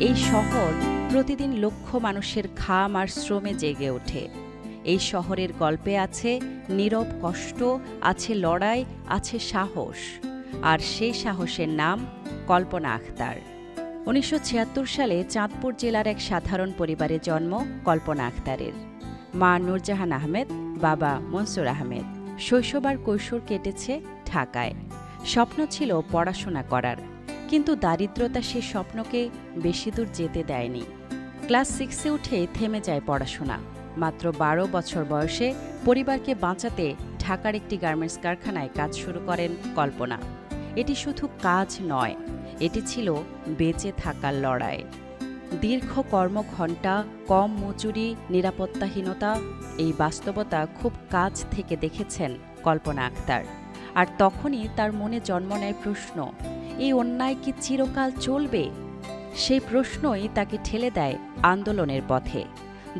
এই শহর প্রতিদিন লক্ষ মানুষের ঘাম আর শ্রমে জেগে ওঠে। এই শহরের গল্পে আছে নীরব কষ্ট, আছে লড়াই, আছে সাহস। আর সেই সাহসের নাম কল্পনা আখতার। ১৯৭৬ সালে চাঁদপুর জেলার এক সাধারণ পরিবারে জন্ম কল্পনা আখতারের। মা নূরজাহান আহমেদ, বাবা মনসুর আহমেদ। শৈশব আর কৈশোর কেটেছে ঢাকায়। স্বপ্ন ছিল পড়াশোনা করার, কিন্তু দারিদ্রতা সে স্বপ্নকে বেশি দূর যেতে দেয়নি। ক্লাস 6-এ উঠে থেমে যায় পড়াশোনা। মাত্র ১২ বছর বয়সে পরিবারকে বাঁচাতে ঢাকার একটি গার্মেন্টস কারখানায় কাজ শুরু করেন কল্পনা। এটি শুধু কাজ নয়, এটি ছিল বেঁচে থাকার লড়াই। দীর্ঘ কর্মঘণ্টা, কম মজুরি, নিরাপত্তাহীনতা, এই বাস্তবতা খুব কাছ থেকে দেখেছেন কল্পনা আখতার। আর তখনই তার মনে জন্ম নেয় প্রশ্ন, এই অন্যায় কি চিরকাল চলবে? সেই প্রশ্নই তাকে ঠেলে দেয় আন্দোলনের পথে।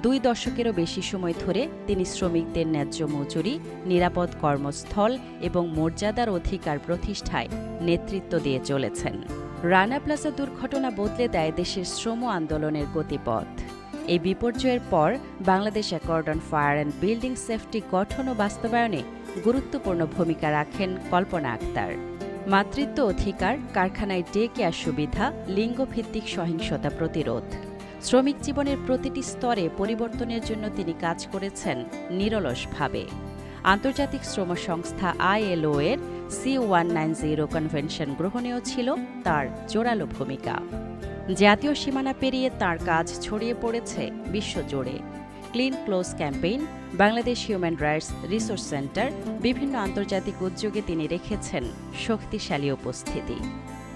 ২ দশকেরও বেশি সময় ধরে তিনি শ্রমিকদের ন্যায্য মজুরি, নিরাপদ কর্মস্থল এবং মর্যাদার অধিকার প্রতিষ্ঠায় নেতৃত্ব দিয়ে চলেছেন। রানা প্লাজা দুর্ঘটনা বদলে দেয় দেশের শ্রম আন্দোলনের গতিপথ। এই বিপর্যয়ের পর Bangladesh accord on fire and building safety গঠন ও বাস্তবায়নে গুরুত্বপূর্ণ ভূমিকা রাখেন কল্পনা আখতার। মাতৃত্ব অধিকার, কারখানায় ডে কেয়ার সুবিধা, লিঙ্গভিত্তিক সহিংসতা প্রতিরোধ, শ্রমিক জীবনের প্রতিটি স্তরে পরিবর্তনের জন্য তিনি কাজ করেছেন নিরলসভাবে। আন্তর্জাতিক শ্রম সংস্থা ILO এর C190 কনভেনশন গ্রহণেও ছিল তার জোরালো ভূমিকা। জাতীয় সীমানা পেরিয়ে তার কাজ ছড়িয়ে পড়েছে বিশ্বজুড়ে। Clean close campaign, Bangladesh human rights resource centre, বিভিন্ন আন্তর্জাতিক উদ্যোগে তিনি রেখেছেন শক্তিশালী উপস্থিতি।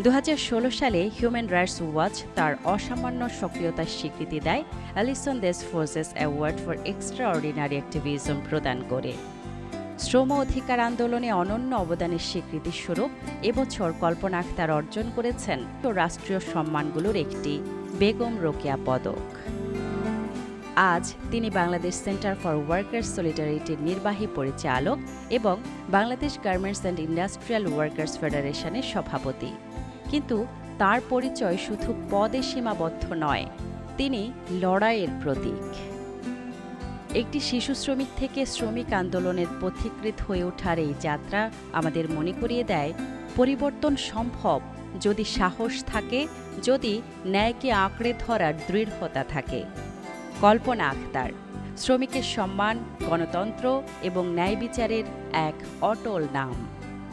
২০১৬ সালে হিউম্যান রাইটস ওয়াচ তার অসামান্য সক্রিয়তার স্বীকৃতি দেয় অ্যালিসন দেস forces award for extraordinary activism প্রদান করে। শ্রম অধিকার আন্দোলনে অনন্য অবদানের স্বীকৃতিস্বরূপ এবছর কল্পনা আখতার অর্জন করেছেন রাষ্ট্রীয় সম্মানগুলোর একটি, বেগম রোকেয়া পদক। আজ তিনি বাংলাদেশ সেন্টার ফর ওয়ার্কার্স সলিডারিটির নির্বাহী পরিচালক এবং Bangladesh garments and industrial workers ফেডারেশনের সভাপতি। কিন্তু তার পরিচয় শুধু পদে সীমাবদ্ধ নয়, তিনি লড়াইয়ের প্রতীক। একটি শিশু শ্রমিক থেকে শ্রমিক আন্দোলনের পথিকৃৎ হয়ে ওঠার এই যাত্রা আমাদের মনে করিয়ে দেয়, পরিবর্তন সম্ভব যদি সাহস থাকে, যদি ন্যায়কে আঁকড়ে ধরার দৃঢ়তা থাকে। কল্পনা আখতার শ্রমিকের সম্মান, গণতন্ত্র এবং ন্যায় বিচারের এক অটল নাম।